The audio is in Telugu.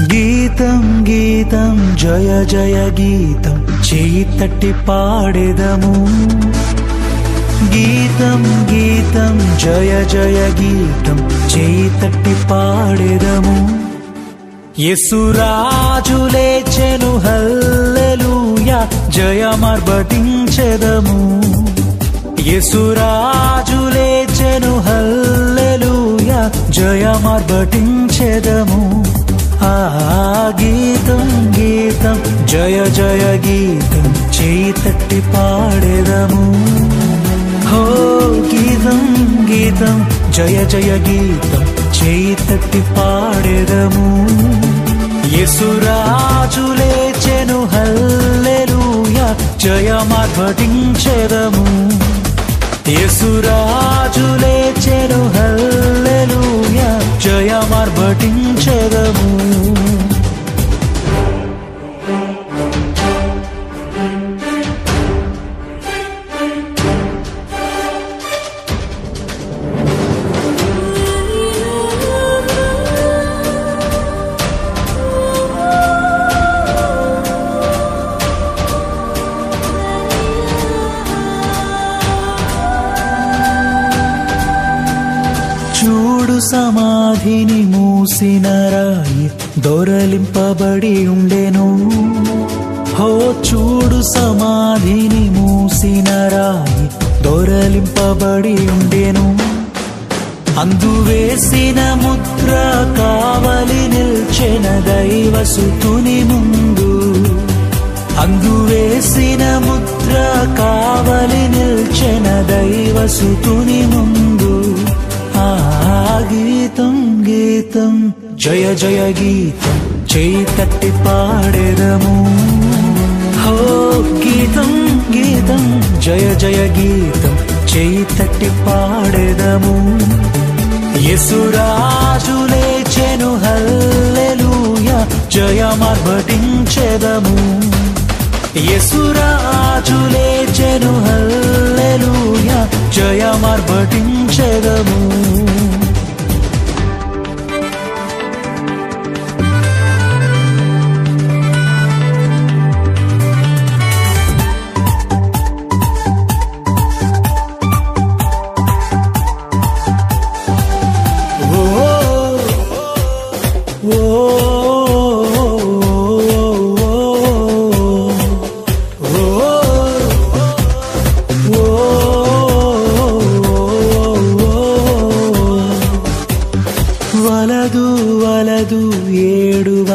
గీతం గీతం జయ జయ గీతం చేయి తట్టి పాడెదము. గీతం గీతం జయ జయ గీతం చేయి తట్టి పాడెదము. యేసురాజు లేచెను హల్లెలూయా జయమర్భటించెదము. యేసురాజు లేచెను హల్లెలూయా జయమర్భటించెదము. ఆ గీతం గీతం జయ జయ గీతం చేయి తట్టి పాడెదము. హో గీతం గీతం జయ జయ గీతం చేయి తట్టి పాడెదము. యేసురాజు లేచెను హల్లెలూయా జయమర్భటించెదము. యేసురాజు లేచెను హల్లెలూయా జయమర్భటించెదము. చూడు సమాధిని మూసిన రాయి దొరలింపబడి ఉండెను. హో చూడు సమాధిని మూసిన రాయి దొరలింపబడి ఉండెను. అందువేసిన ముద్ర కావలి నిల్చెన దైవసుతుని ముందు. అందువేసిన ముద్ర కావలి నిల్చెన దైవసుతుని ముందు. గీతం గీతం జయ జయ గీతం చేయి తట్టి పాడెదము. హో గీతం గీతం జయ జయ గీతం చేయి తట్టి పాడెదము. యేసురాజు లేచెను హల్లెలూయా జయమర్భటించెదము. యేసురాజు లేచెను హల్లెలూయా జయమర్భటించెదము. వలదు వలదు ఏడువ